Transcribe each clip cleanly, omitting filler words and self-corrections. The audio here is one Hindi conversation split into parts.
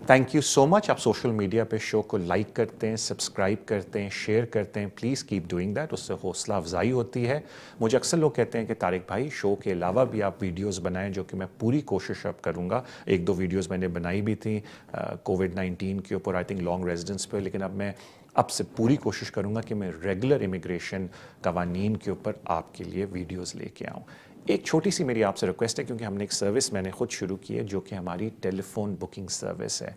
Thank you so much. आप सोशल मीडिया पे शो को लाइक करते हैं, सब्सक्राइब करते हैं, शेयर करते हैं। प्लीज़ कीप डूइंग दैट, उससे हौसला अफजाई होती है। मुझे अक्सर लोग कहते हैं कि तारिक भाई शो के अलावा भी आप वीडियोस बनाएं, जो कि मैं पूरी कोशिश अब करूँगा। एक दो वीडियोस मैंने बनाई भी थी कोविड-19 के ऊपर, आई थिंक लॉन्ग रेजिडेंस पे, लेकिन अब से पूरी कोशिश करूँगा कि मैं रेगुलर इमिग्रेशन कवानीन के ऊपर आपके लिए वीडियोज़ लेके आऊँ। एक छोटी सी मेरी आपसे रिक्वेस्ट है, क्योंकि हमने एक सर्विस मैंने खुद शुरू की है जो कि हमारी टेलीफोन बुकिंग सर्विस है,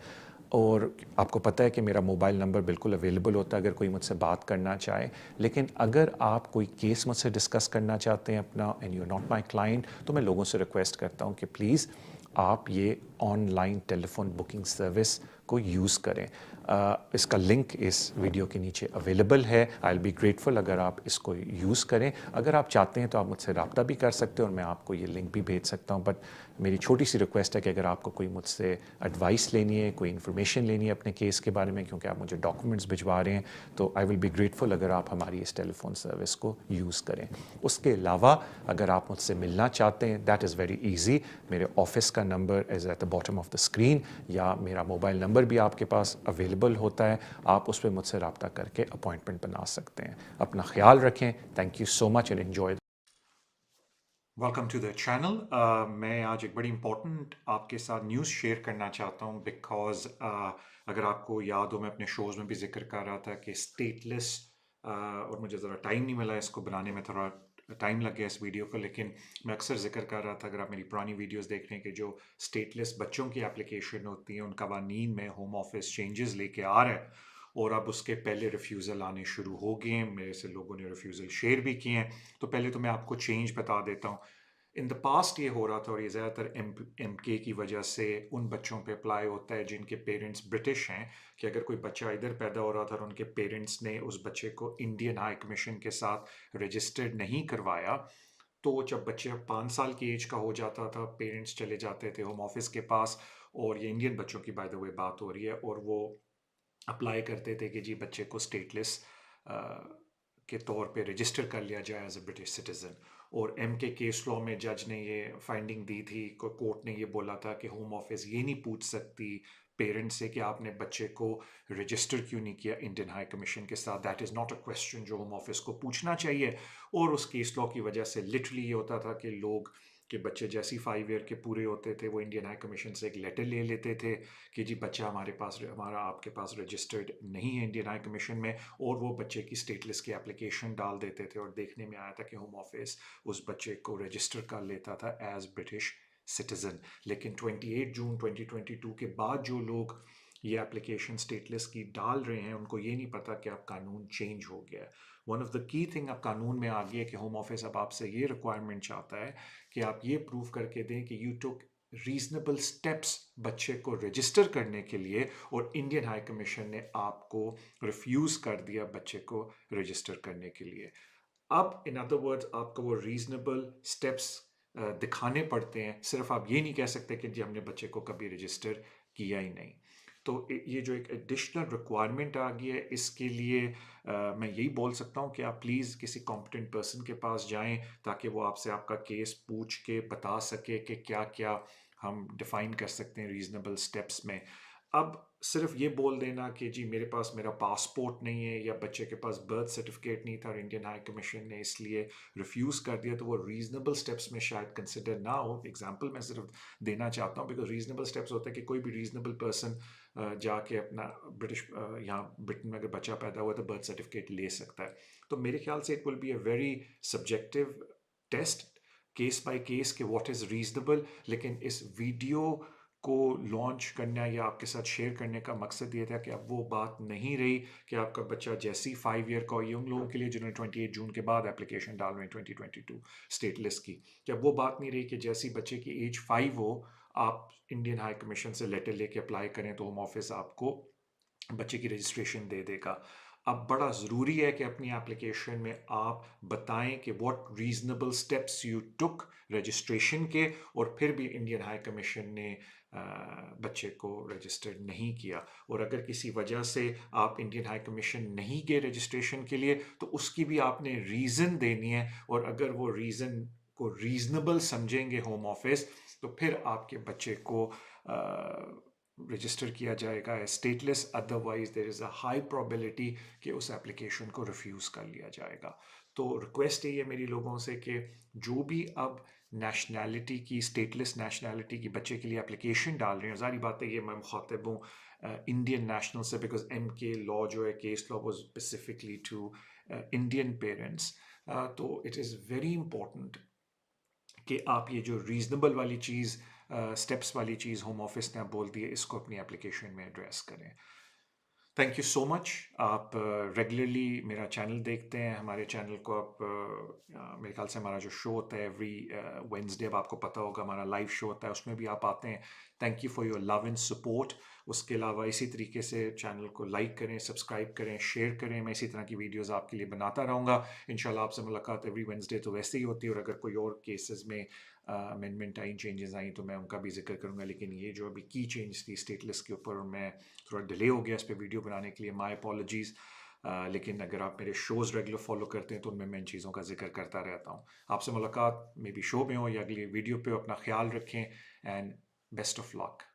और आपको पता है कि मेरा मोबाइल नंबर बिल्कुल अवेलेबल होता है अगर कोई मुझसे बात करना चाहे। लेकिन अगर आप कोई केस मुझसे डिस्कस करना चाहते हैं अपना, and you are not my client, तो मैं लोगों से रिक्वेस्ट करता हूँ कि प्लीज़ आप ये ऑनलाइन टेलीफोन बुकिंग सर्विस को यूज़ करें। इसका लिंक इस वीडियो के नीचे अवेलेबल है। आई विल बी ग्रेटफुल अगर आप इसको यूज़ करें। अगर आप चाहते हैं तो आप मुझसे रब्ता भी कर सकते हो और मैं आपको ये लिंक भी भेज सकता हूँ। बट मेरी छोटी सी रिक्वेस्ट है कि अगर आपको कोई मुझसे एडवाइस लेनी है, कोई इन्फॉर्मेशन लेनी है अपने केस के बारे में, क्योंकि आप मुझे डॉक्यूमेंट्स भिजवा रहे हैं, तो आई विल बी ग्रेटफुल अगर आप हमारी इस टेलीफोन सर्विस को यूज़ करें। उसके अलावा अगर आप मुझसे मिलना चाहते हैं, दैट इज़ वेरी ईजी। मेरे ऑफिस का number is at the bottom of the screen, या मेरा मोबाइल नंबर भी आपके पास अवेलेबल होता है। आप उस पर मुझसे रब्ता करके अपॉइंटमेंट बना सकते हैं। अपना ख्याल रखें। Thank you so much and enjoy. Welcome to the channel. मैं आज एक बड़ी इंपॉर्टेंट आपके साथ न्यूज़ शेयर करना चाहता हूँ, बिकॉज अगर आपको याद हो, मैं अपने शोज़ में भी जिक्र कर रहा था कि स्टेटलेस, और मुझे ज़रा टाइम नहीं मिला इसको बनाने में, थोड़ा टाइम लग गया इस वीडियो को, लेकिन मैं अक्सर जिक्र कर रहा था, अगर आप मेरी पुरानी वीडियोस देख रहे हैं, कि जो स्टेटलेस बच्चों की एप्लीकेशन होती है, उन कवानीन में होम ऑफिस चेंजेस लेके आ रहा है, और अब उसके पहले रिफ्यूज़ल आने शुरू हो गए हैं। मेरे से लोगों ने रिफ्यूज़ल शेयर भी किए हैं। तो पहले तो मैं आपको चेंज बता देता हूँ। इन द पास्ट ये हो रहा था, और ये ज़्यादातर एम के की वजह से उन बच्चों पे अप्लाई होता है जिनके पेरेंट्स ब्रिटिश हैं, कि अगर कोई बच्चा इधर पैदा हो रहा था और उनके पेरेंट्स ने उस बच्चे को इंडियन हाई कमीशन के साथ रजिस्टर्ड नहीं करवाया, तो जब बच्चे 5 साल की एज का हो जाता था, पेरेंट्स चले जाते थे होम ऑफिस के पास, और ये इंडियन बच्चों की बाय द वे बात हो रही है, और वो अप्लाई करते थे कि जी बच्चे को स्टेटलेस के तौर पे रजिस्टर कर लिया जाए एज ए ब्रिटिश सिटीज़न। और एम के केस लॉ में जज ने ये फाइंडिंग दी थी, कोर्ट ने ये बोला था कि होम ऑफिस ये नहीं पूछ सकती पेरेंट्स से कि आपने बच्चे को रजिस्टर क्यों नहीं किया इंडियन हाई कमीशन के साथ। That is not a question जो होम ऑफिस को पूछना चाहिए। और उस केस लॉ की वजह से लिटरली ये होता था कि लोग के बच्चे जैसे ही 5 ईयर के पूरे होते थे, वो इंडियन हाई कमीशन से एक लेटर ले लेते थे कि जी बच्चा हमारा आपके पास रजिस्टर्ड नहीं है इंडियन हाई कमीशन में, और वो बच्चे की स्टेटलेस की एप्लीकेशन डाल देते थे, और देखने में आया था कि होम ऑफिस उस बच्चे को रजिस्टर कर लेता था एज ब्रिटिश सिटीजन। लेकिन 28 जून 2022 के बाद जो लोग ये एप्लीकेशन स्टेटलेस की डाल रहे हैं, उनको ये नहीं पता कि अब कानून चेंज हो गया है। One of the key thing अब कानून में आ गई है कि होम ऑफिस अब आपसे ये रिक्वायरमेंट चाहता है कि आप ये प्रूव करके दें कि यू टुक रीजनेबल स्टेप्स बच्चे को रजिस्टर करने के लिए, और इंडियन हाई कमीशन ने आपको रिफ्यूज कर दिया बच्चे को रजिस्टर करने के लिए। अब इन अदर वर्ड्स आपको वो रीजनेबल स्टेप्स दिखाने पड़ते हैं। सिर्फ आप ये नहीं कह सकते कि जी हमने बच्चे को कभी रजिस्टर किया ही नहीं। तो ये जो एक एडिशनल रिक्वायरमेंट आ गई है, इसके लिए मैं यही बोल सकता हूँ कि आप प्लीज़ किसी कॉम्पिटेंट पर्सन के पास जाएं, ताकि वो आपसे आपका केस पूछ के बता सके कि क्या क्या हम डिफ़ाइन कर सकते हैं रीज़नेबल स्टेप्स में। अब सिर्फ ये बोल देना कि जी मेरे पास मेरा पासपोर्ट नहीं है, या बच्चे के पास बर्थ सर्टिफिकेट नहीं था और इंडियन हाई कमीशन ने इसलिए रिफ्यूज़ कर दिया, तो वो रीजनेबल स्टेप्स में शायद कंसिडर ना हो। एग्जांपल मैं सिर्फ देना चाहता हूँ, बिकॉज रीजनेबल स्टेप्स होते हैं कि कोई भी रीजनेबल पर्सन जाके अपना यहाँ ब्रिटेन में अगर बच्चा पैदा हुआ तो बर्थ सर्टिफिकेट ले सकता है। तो मेरे ख्याल से it will be a very subjective test, case by case, के व्हाट इज़ रीजनेबल। लेकिन इस वीडियो को लॉन्च करना या आपके साथ शेयर करने का मकसद ये था कि अब वो बात नहीं रही कि आपका बच्चा जैसी 5 ईयर का हो, ये उन लोगों के लिए जिन्होंने 28 जून के बाद एप्लीकेशन डाल रहे हैं 2022 स्टेटलेस की, कि अब वो बात नहीं रही कि जैसी बच्चे की एज 5 हो, आप इंडियन हाई कमीशन से लेटर लेके अप्लाई करें तो होम ऑफिस आपको बच्चे की रजिस्ट्रेशन दे देगा। अब बड़ा ज़रूरी है कि अपनी एप्लीकेशन में आप बताएं कि what reasonable steps you took registration के, और फिर भी इंडियन हाई कमीशन ने बच्चे को रजिस्टर्ड नहीं किया। और अगर किसी वजह से आप इंडियन हाई कमीशन नहीं गए रजिस्ट्रेशन के लिए, तो उसकी भी आपने रीज़न देनी है, और अगर वो रीज़न को रीजनेबल समझेंगे होम ऑफिस, तो फिर आपके बच्चे को रजिस्टर किया जाएगा as stateless, otherwise there is a high probability कि उस एप्लीकेशन को रिफ्यूज़ कर लिया जाएगा। तो रिक्वेस्ट यही है मेरी लोगों से कि जो भी अब नेशनैलिटी की, स्टेटलेस नेशनैलिटी की बच्चे के लिए एप्लीकेशन डाल रहे हैं, ज़ाहिर बात है ये मैं मुखातिब हूँ इंडियन नेशनल से, बिकॉज MK लॉ जो है, case law was specifically to Indian parents. तो इट इज़ वेरी इंपॉर्टेंट कि आप ये जो रीज़नेबल वाली चीज़, स्टेप्स वाली चीज़ होम ऑफिस ने आप बोल दी है, इसको अपनी एप्लीकेशन में एड्रेस करें। Thank you so much. आप रेगुलरली मेरा चैनल देखते हैं, हमारे चैनल को आप मेरे ख्याल से हमारा जो शो होता है एवरी वेंसडे, अब आपको पता होगा हमारा लाइव शो होता है, उसमें भी आप आते हैं। Thank you for your love and support. उसके अलावा इसी तरीके से चैनल को लाइक करें, सब्सक्राइब करें, शेयर करें। मैं इसी तरह की वीडियोज़ आपके लिए बनाता रहूँगा। इंशाल्लाह आपसे मुलाकात एवरी वेंसडे तो वैसे ही होती है, और अगर कोई और केसेस में अमेंडमेंट आई, चेंजेस आई, तो मैं उनका भी जिक्र करूँगा। लेकिन ये जो अभी की चेंज थी स्टेटलेस के ऊपर, मैं थोड़ा डिले हो गया इस पर वीडियो बनाने के लिए, माय अपॉलॉजीज़। लेकिन अगर आप मेरे शोज़ रेगुलर फॉलो करते हैं तो उनमें मैं इन चीज़ों का जिक्र करता रहता हूँ। आपसे मुलाकात मे बी शो में हो या अगली वीडियो पे हो। अपना ख्याल रखें एंड बेस्ट ऑफ लक।